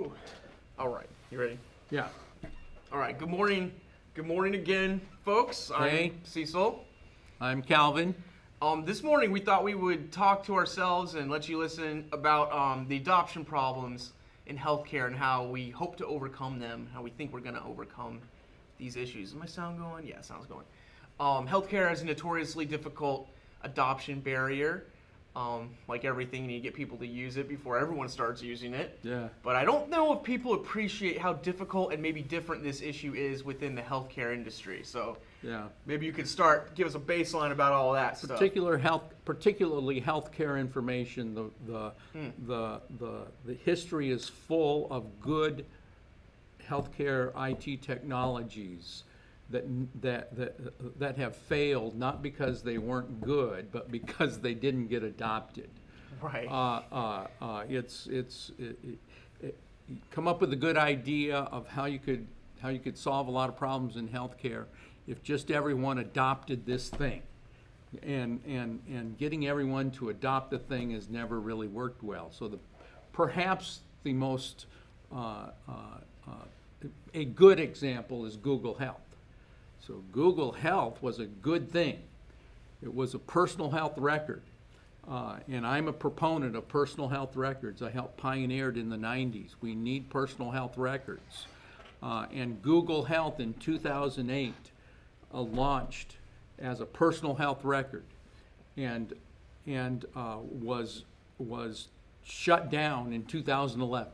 Ooh. All right. You ready? Yeah. All right. Good morning. Good morning again, folks. Hey. I'm Cecil. I'm Calvin. This morning we thought we would talk to ourselves and let you listen about the adoption problems in healthcare and how we hope to overcome them, how we think we're going to overcome these issues. Is my sound going? Yeah, sound's going. Healthcare has a notoriously difficult adoption barrier. Like everything, you need to get people to use it before everyone starts using it. Yeah. But I don't know if people appreciate how difficult and maybe different this issue is within the healthcare industry. So Yeah. maybe you could give us a baseline about all that stuff. Particularly healthcare information. The history is full of good healthcare IT technologies that have failed, not because they weren't good, but because they didn't get adopted. Right. Come up with a good idea of how you could solve a lot of problems in healthcare if just everyone adopted this thing. And getting everyone to adopt the thing has never really worked well. So perhaps the most a good example is Google Health. So Google Health was a good thing. It was a personal health record. And I'm a proponent of personal health records. I helped pioneer it in the 90s. We need personal health records. And Google Health in 2008 launched as a personal health record and was shut down in 2011.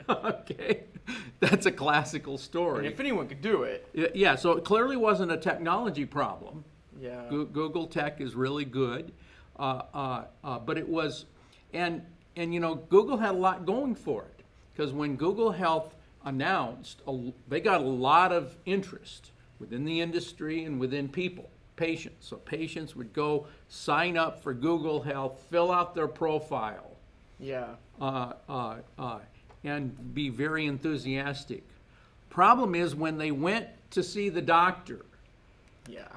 Okay, that's a classical story. And if anyone could do it. Yeah, so it clearly wasn't a technology problem. Yeah. Google Tech is really good, but it was, and you know, Google had a lot going for it, because when Google Health announced, they got a lot of interest within the industry and within patients. So patients would go sign up for Google Health, fill out their profile, Yeah. and be very enthusiastic. Problem is, when they went to see the doctor, Yeah.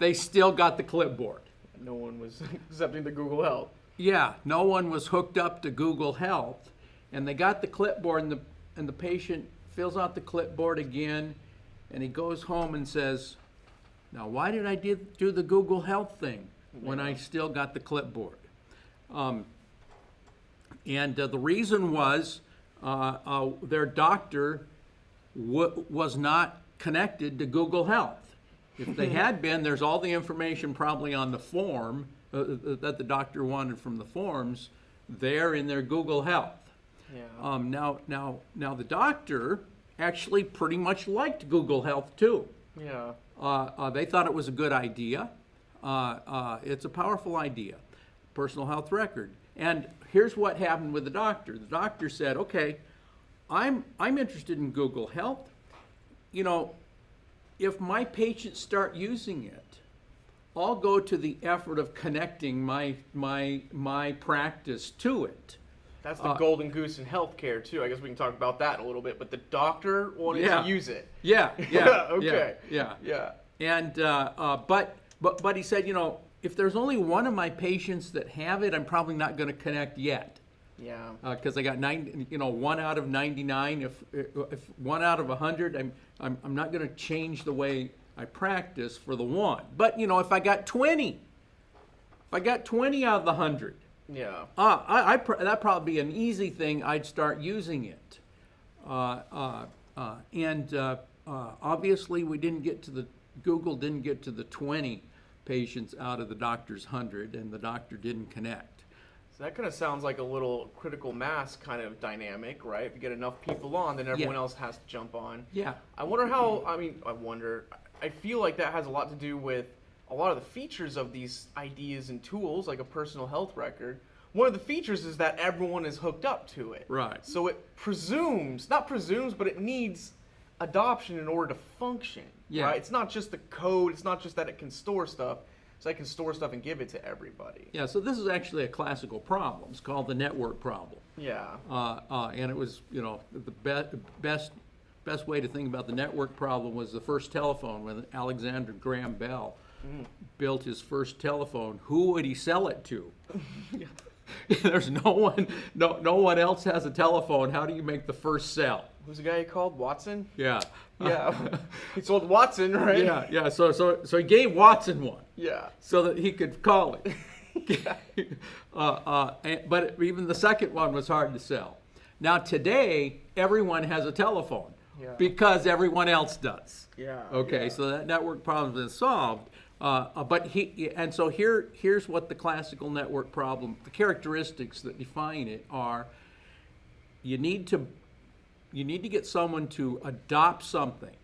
they still got the clipboard. No one was accepting the Google Health. Yeah, no one was hooked up to Google Health, and they got the clipboard, and the patient fills out the clipboard again, and he goes home and says, "Now, why did I do the Google Health thing when I still got the clipboard?" And the reason was their doctor was not connected to Google Health. If they had been, there's all the information probably on the form that the doctor wanted from the forms there in their Google Health. Yeah. Now the doctor actually pretty much liked Google Health too. Yeah. They thought it was a good idea. It's a powerful idea, personal health record. And here's what happened with the doctor. The doctor said, "Okay, I'm interested in Google Health. You know, if my patients start using it, I'll go to the effort of connecting my practice to it." That's the golden goose in healthcare too. I guess we can talk about that in a little bit. But the doctor wanted Yeah. to use it. Yeah. Okay. Yeah. And but he said, you know, if there's only one of my patients that have it, I'm probably not going to connect yet. Yeah. Because I got 1 out of 99. If 1 out of 100, I'm not going to change the way I practice for the one. But you know, if I got 20 out of the 100, Yeah. that'd probably be an easy thing. I'd start using it. Obviously, Google didn't get to the 20 patients out of the doctor's 100, and the doctor didn't connect. So that kind of sounds like a little critical mass kind of dynamic, right? If you get enough people on, then everyone else has to jump on. Yeah. I feel like that has a lot to do with a lot of the features of these ideas and tools, like a personal health record. One of the features is that everyone is hooked up to it. Right. So it but it needs adoption in order to function. Yeah. Right? It's not just the code, it's not just that it can store stuff. So I can store stuff and give it to everybody. Yeah, so this is actually a classical problem. It's called the network problem. Yeah. And it was, you know, the best way to think about the network problem was the first telephone. When Alexander Graham Bell built his first telephone, who would he sell it to? There's no one else has a telephone. How do you make the first sell? Who's the guy he called? Watson? Yeah. Yeah. He sold Watson, right? Yeah. So he gave Watson one Yeah. so that he could call it. Yeah. But even the second one was hard to sell. Now today, everyone has a telephone Yeah. because everyone else does. Yeah. Okay, yeah. so that network problem's been solved. So here's what the classical network problem, the characteristics that define it are: you need to get someone to adopt something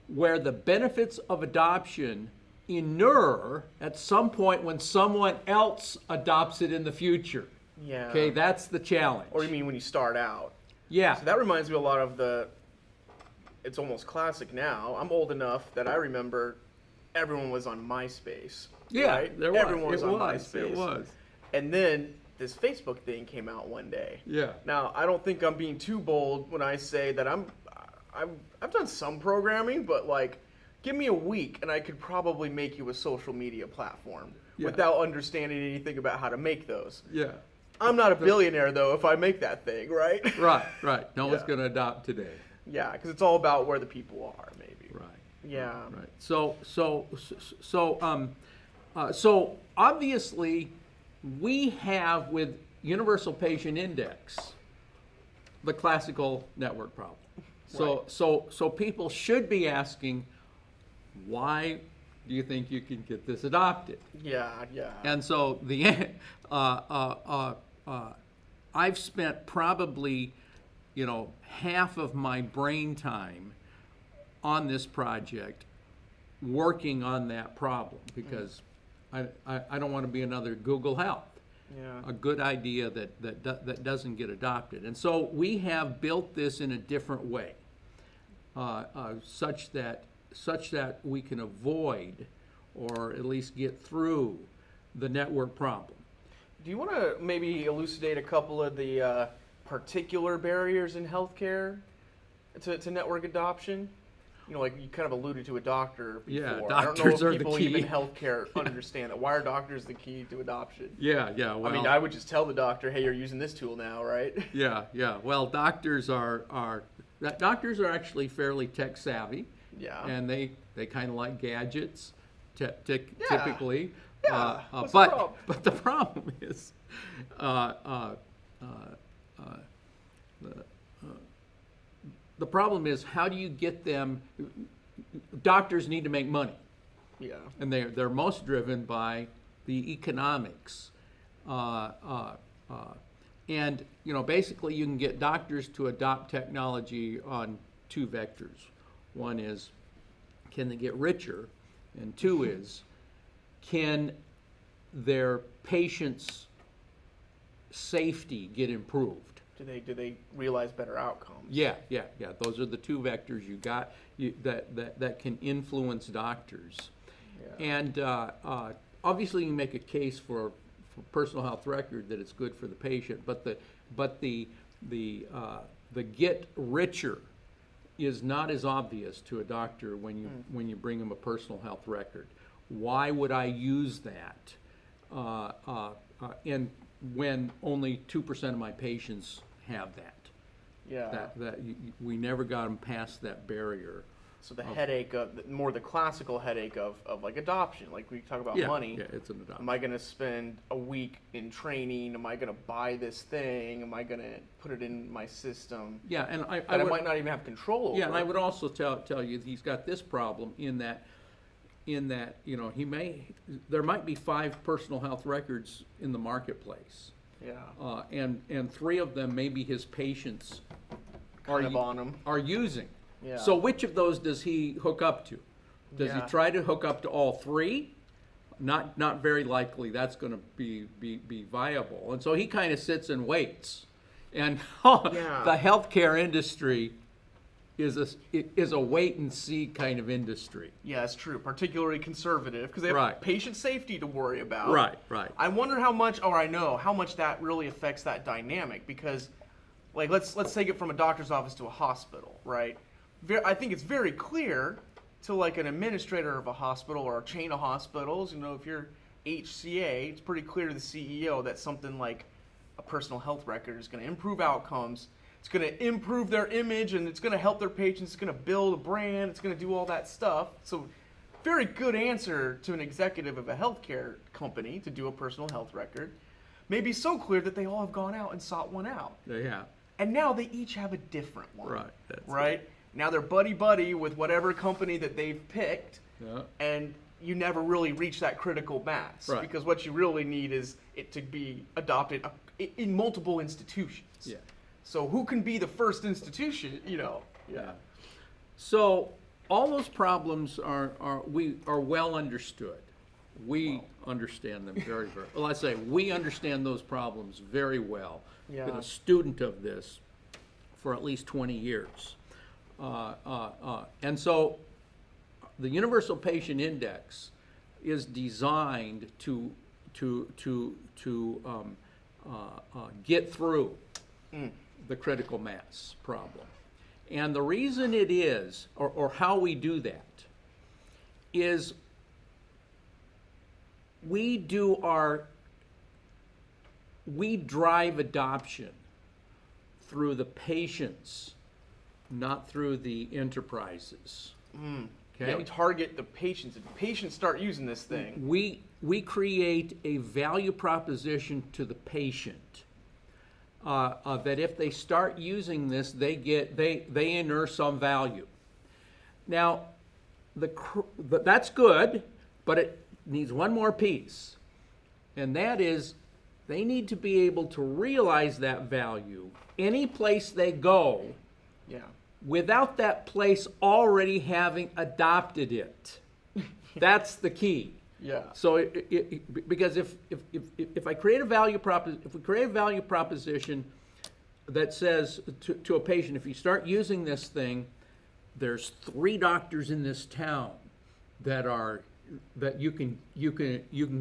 where the benefits of adoption inure at some point when someone else adopts it in the future. Yeah. Okay, that's the challenge. Or you mean when you start out? Yeah. So that reminds me a lot of it's almost classic now. I'm old enough that I remember everyone was on MySpace. Yeah, right? there was. Everyone was It on was. MySpace. It was. And then this Facebook thing came out one day. Yeah. Now, I don't think I'm being too bold when I say that I've done some programming, but like, give me a week and I could probably make you a social media platform Yeah. without understanding anything about how to make those. Yeah. I'm not a billionaire though if I make that thing, right? Right. No one's Yeah. going to adopt today. Yeah, because it's all about where the people are, maybe. Right. Yeah. Right. So obviously, we have with Universal Patient Index the classical network problem. So people should be asking, why do you think you can get this adopted? Yeah, yeah. And so I've spent probably, half of my brain time on this project working on that problem because I don't want to be another Google Health. Yeah. A good idea that doesn't get adopted. And so we have built this in a different way, such that we can avoid or at least get through the network problem. Do you want to maybe elucidate a couple of the particular barriers in healthcare to network adoption? Like you kind of alluded to a doctor before. Yeah, I don't know doctors if are the people key. even in healthcare understand that. Why are doctors the key to adoption? Yeah. Well, I mean, I would just tell the doctor, hey, you're using this tool now, right? Yeah. Well, doctors are actually fairly tech savvy. Yeah. And they kind of like gadgets, typically. Yeah. What's the problem? But the problem is, the problem is, how do you get them? Doctors need to make money, Yeah. and they're most driven by the economics. And basically, you can get doctors to adopt technology on two vectors. One is, can they get richer? And two is, can their patients' safety get improved? Do they realize better outcomes? Yeah. Those are the two vectors that can influence doctors. Yeah. And obviously, you can make a case for personal health record that it's good for the patient, but the get richer is not as obvious to a doctor when you bring them a personal health record. Why would I use that? And when only 2% of my patients have that. Yeah. We never got them past that barrier. So the headache of more the classical headache of like adoption, like we talk about money. Yeah, it's an adoption. Am I going to spend a week in training? Am I going to buy this thing? Am I going to put it in my system? Yeah, and I might not even have control over. Yeah, and I would also tell you he's got this problem in that there might be 5 personal health records in the marketplace. Yeah. And 3 of them maybe his patients Kind of on them. are using. Yeah. So which of those does he hook up to? Does he Yeah. try to hook up to all 3? Not very likely that's going to be viable. And so he kind of sits and waits. And Yeah. the healthcare industry is a wait and see kind of industry. Yeah, it's true. Particularly conservative because they have Right. patient safety to worry about. Right. I wonder how much, or I know how much that really affects that dynamic because, like, let's take it from a doctor's office to a hospital, right? I think it's very clear to like an administrator of a hospital or a chain of hospitals, if you're HCA, it's pretty clear to the CEO that something like a personal health record is going to improve outcomes. It's going to improve their image, and it's going to help their patients. It's going to build a brand. It's going to do all that stuff. So, very good answer to an executive of a healthcare company to do a personal health record. Maybe so clear that they all have gone out and sought one out. They have. And now they each have a different one. Right. That's right? Now they're buddy-buddy with whatever company that they've picked. Yeah. And you never really reach that critical mass. Right. Because what you really need is it to be adopted in multiple institutions. Yeah. So who can be the first institution, Yeah. So all those problems are well understood. We understand them very, very well. I say we understand those problems very well. Yeah. Been a student of this for at least 20 years. And so the Universal Patient Index is designed to get through the critical mass problem. And the reason it is, or how we do that, is we drive adoption through the patients, not through the enterprises. Okay? Yeah, we target the patients. If the patients start using this thing. We create a value proposition to the patient that if they start using this, they inure some value. Now, that's good, but it needs one more piece, and that is they need to be able to realize that value any place they go. Yeah. Without that place already having adopted it. That's the key. Yeah. So, because if I create a value proposition that says to a patient, if you start using this thing, there's 3 doctors in this town that you can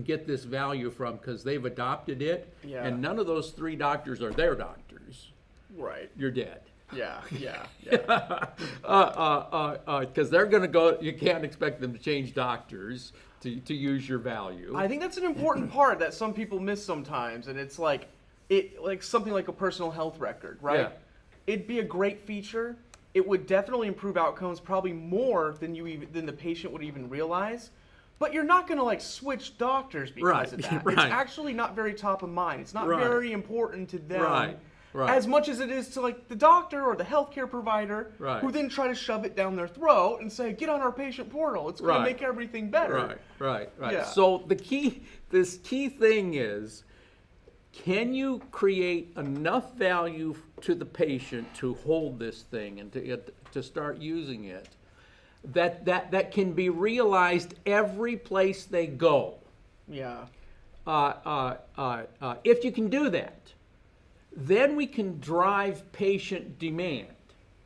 get this value from because they've adopted it, Yeah. and none of those 3 doctors are their doctors. Right. You're dead. Yeah. Because they're going to go. You can't expect them to change doctors to use your value. I think that's an important part that some people miss sometimes, and it's like something like a personal health record, right? Yeah. It'd be a great feature. It would definitely improve outcomes, probably more than the patient would even realize. But you're not going to switch doctors because of that. Right. It's actually not very top of mind. It's not Right. very important to them. Right. As much as it is to the doctor or the healthcare provider, Right. who then try to shove it down their throat and say, "Get on our patient portal. It's going Right. to make everything better." Right. Yeah. So this key thing is, can you create enough value to the patient to hold this thing and to start using it, that can be realized every place they go? Yeah. If you can do that, then we can drive patient demand.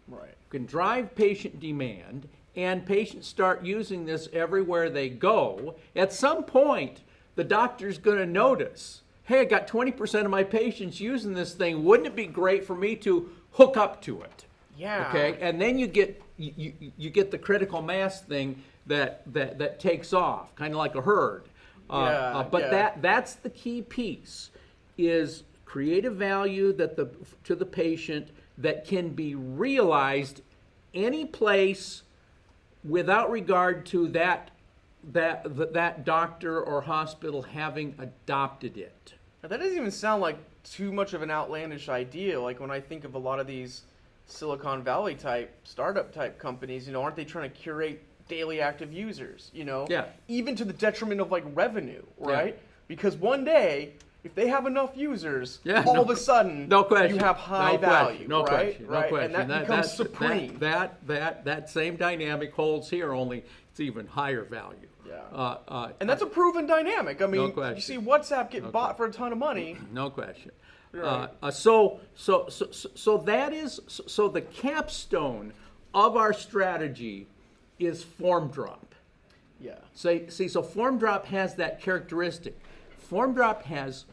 Right. We can drive patient demand, and patients start using this everywhere they go. At some point, the doctor's going to notice, hey, I got 20% of my patients using this thing. Wouldn't it be great for me to hook up to it? Yeah. Okay, and then you get the critical mass thing that takes off, kind of like a herd. But that's the key piece, is create a value to the patient that can be realized any place without regard to that doctor or hospital having adopted it. Now, that doesn't even sound like too much of an outlandish idea. Like when I think of a lot of these Silicon Valley type, startup type companies, aren't they trying to curate daily active users, Yeah. Even to the detriment of revenue, right? Yeah. Because one day, if they have enough users, Yeah, all of a sudden, no question. you have high value, No right? question. Right? No question. And that becomes supreme. That same dynamic holds here, only it's even higher value. Yeah. And that's a proven dynamic. I mean, No question. you see WhatsApp get bought for a ton of money. No question. Right. So the capstone of our strategy is form drop. Yeah. So form drop has that characteristic. Form drop has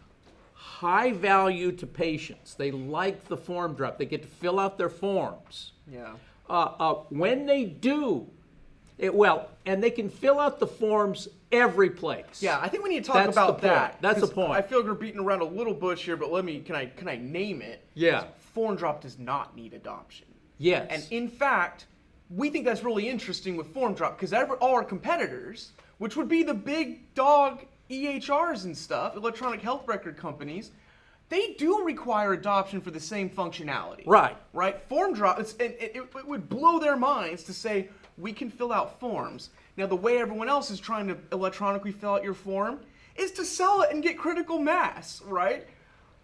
high value to patients. They like the form drop. They get to fill out their forms. Yeah. When they do, and they can fill out the forms every place. Yeah, I think we need to talk That's about the point. that. That's the 'cause point. I feel like we're beating around a little bush here, but can I name it? Yeah. Form drop does not need adoption. Yes. And in fact, we think that's really interesting with form drop because all our competitors, which would be the big dog EHRs and stuff, electronic health record companies, they do require adoption for the same functionality. Right. Right? Form drop, it would blow their minds to say, we can fill out forms. Now, the way everyone else is trying to electronically fill out your form is to sell it and get critical mass, right?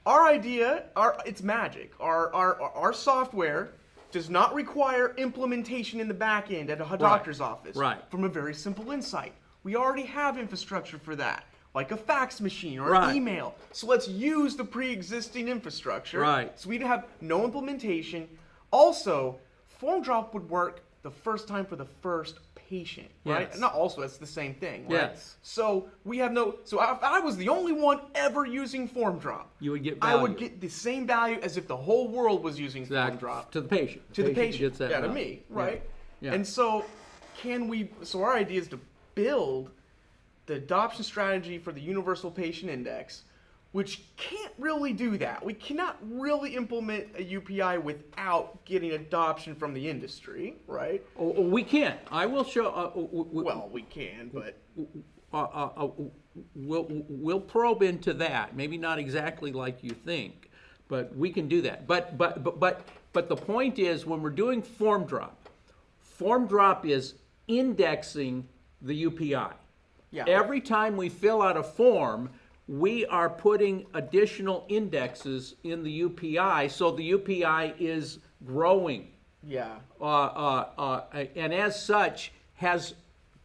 Our idea, it's magic. Our software does not require implementation in the back end at a doctor's office. Right. From a very simple insight. We already have infrastructure for that, like a fax machine or Right. an email. So let's use the pre-existing infrastructure. Right. So we'd have no implementation. Also, form drop would work the first time for the first patient, right? Yes. Not also, it's the same thing, right? Yes. So we have no. So if I was the only one ever using form drop, You would get I would value. get the same value as if the whole world was using form Exactly. drop To the patient. to the patient. gets that Yeah, to value. me, right? Yeah. And so, so our idea is to build the adoption strategy for the Universal Patient Index, which can't really do that. We cannot really implement a UPI without getting adoption from the industry, right? Oh, we can. I will show. Well, we can, but We'll probe into that. Maybe not exactly like you think, but we can do that. But the point is, when we're doing form drop is indexing the UPI. yeah, Every time we fill out a form, we are putting additional indexes in the UPI, so the UPI is growing. yeah, And as such,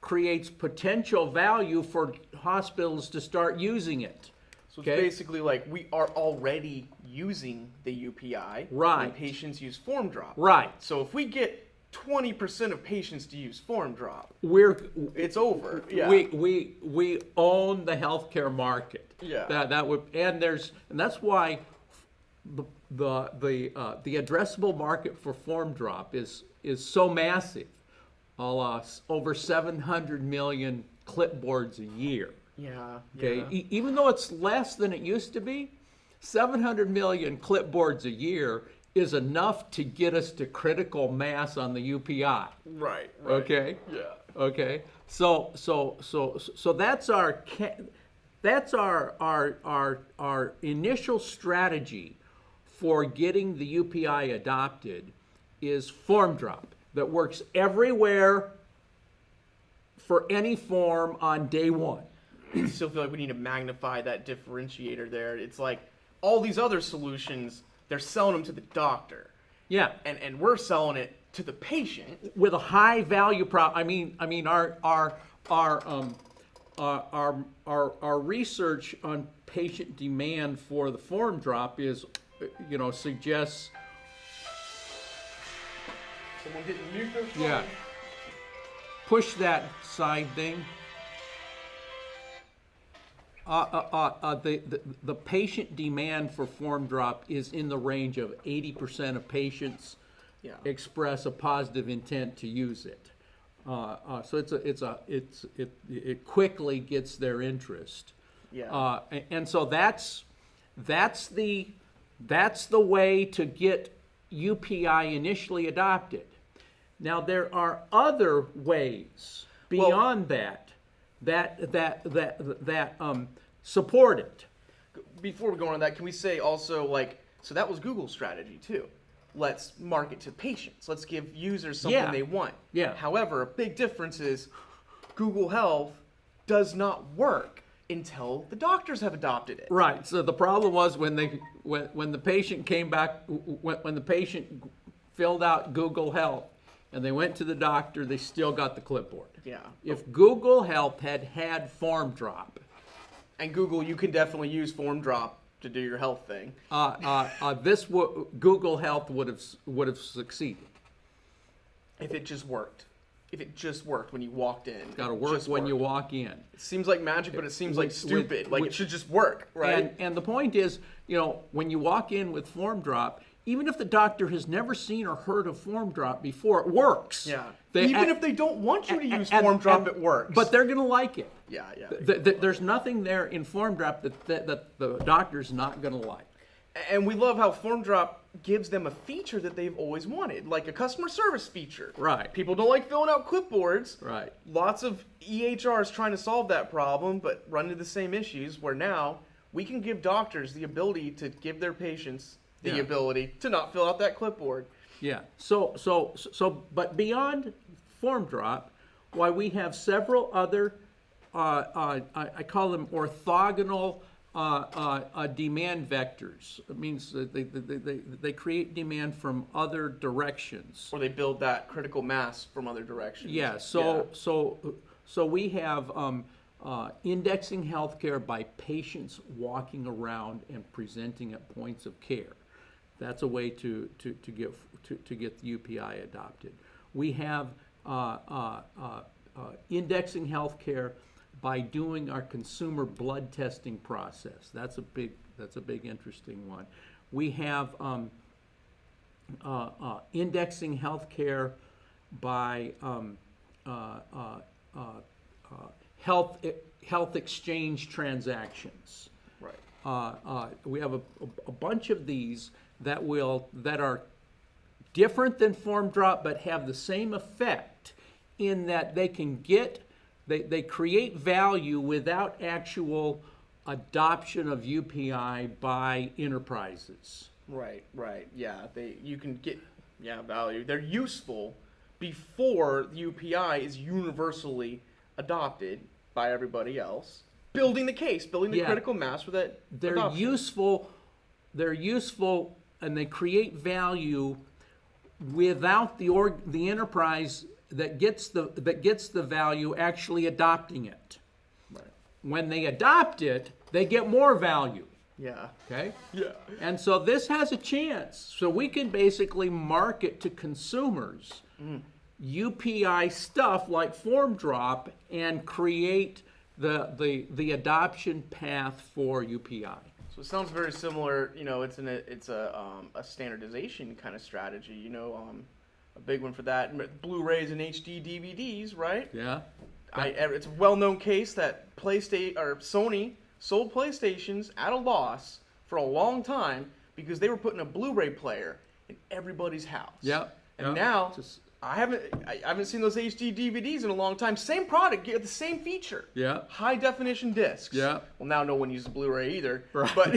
creates potential value for hospitals to start using it. So it's Okay? basically like we are already using the UPI when Right. patients use form drop. Right. So if we get 20% of patients to use form drop, We're it's over. Yeah. we own the healthcare market. Yeah. And that's why the addressable market for form drop is so massive. Over 700 million clipboards a year. Yeah. Okay, Yeah. even though it's less than it used to be, 700 million clipboards a year is enough to get us to critical mass on the UPI. Right. Okay. Yeah. Okay. So that's our initial strategy for getting the UPI adopted is form drop that works everywhere for any form on day one. I still feel like we need to magnify that differentiator there. It's like all these other solutions, they're selling them to the doctor, Yeah. and we're selling it to the patient. With a high value prop. I mean our research on patient demand for the form drop is, suggests. Someone didn't mute their phone. Yeah. Push that side thing. The patient demand for form drop is in the range of 80% of patients Yeah. express a positive intent to use it. So it quickly gets their interest. Yeah. And so that's the way to get UPI initially adopted. Now there are other ways beyond that support it. Before we go on to that, can we say also so that was Google's strategy too. Let's market to patients. Let's give users something Yeah. they want. Yeah. However, a big difference is Google Health does not work until the doctors have adopted it. Right. So the problem was when the patient came back, when the patient filled out Google Health and they went to the doctor, they still got the clipboard. Yeah. If Google Health had form drop, And Google, you can definitely use form drop to do your health thing. Google Health would have succeeded. If it just worked. If it just worked when you walked in. Got to work when you walk in. It seems like magic, but it seems like With- stupid. with- It should just work, right? And the point is, when you walk in with form drop, even if the doctor has never seen or heard of Form Drop before, it works. Yeah. Even if they don't want you to use Form Drop, it works. But they're going to like it. Yeah, yeah. There's nothing there in Form Drop that the doctor's not going to like. And we love how Form Drop gives them a feature that they've always wanted, like a customer service feature. Right. People don't like filling out clipboards. Right. Lots of EHRs trying to solve that problem, but run into the same issues where now we can give doctors the ability to give their patients the ability to not fill out that clipboard. Yeah. But beyond Form Drop, why we have several other, I call them orthogonal demand vectors. It means that they create demand from other directions. Or they build that critical mass from other directions. Yeah. So we have indexing healthcare by patients walking around and presenting at points of care. That's a way to get the UPI adopted. We have indexing healthcare by doing our consumer blood testing process. That's a big interesting one. We have indexing healthcare by health exchange transactions. Right. We have a bunch of these that are different than Form Drop, but have the same effect in that they create value without actual adoption of UPI by enterprises. Right. Yeah, you can get value. They're useful before the UPI is universally adopted by everybody else. Building the case, building the critical mass for that adoption. They're useful and they create value without the enterprise that gets the value actually adopting it. Right. When they adopt it, they get more value. Yeah. Okay? Yeah. And so this has a chance. So we can basically market to consumers UPI stuff like Form Drop and create the adoption path for UPI. So it sounds very similar. It's a standardization kind of strategy. A big one for that. Blu-rays and HD DVDs, right? Yeah. It's a well-known case that Sony sold PlayStations at a loss for a long time because they were putting a Blu-ray player in everybody's house. Yeah. And now I haven't seen those HD DVDs in a long time. Same product, get the same feature. Yeah. High definition discs. Yeah. Well, now no one uses Blu-ray either. Right. But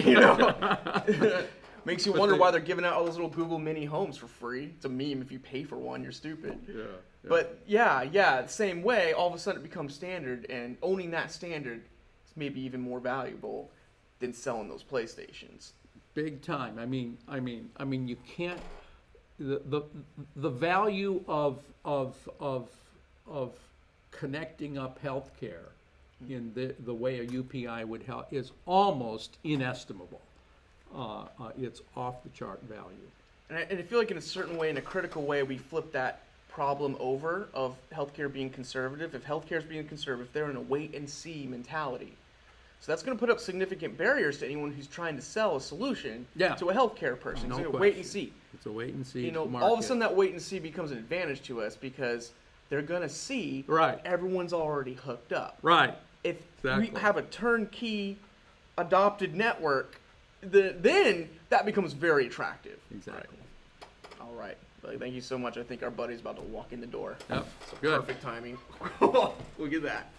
makes you wonder why they're giving out all those little Google Mini homes for free. It's a meme. If you pay for one, you're stupid. Yeah. But the same way, all of a sudden it becomes standard, and owning that standard is maybe even more valuable than selling those PlayStations. Big time. I mean, you can't. The value of connecting up healthcare in the way a UPI would help is almost inestimable. It's off the chart value. And I feel like in a certain way, in a critical way, we flip that problem over of healthcare being conservative. If healthcare is being conservative, they're in a wait and see mentality. So that's going to put up significant barriers to anyone who's trying to sell a solution to a healthcare person. No so question. wait and see. It's a wait and see. All of a sudden that wait and see becomes an advantage to us because they're going to see everyone's already hooked up. Right. If we have a turnkey adopted network, then that becomes very attractive. Exactly. All right. Thank you so much. I think our buddy's about to walk in the door. Yep. So Good. Perfect timing. Look at that.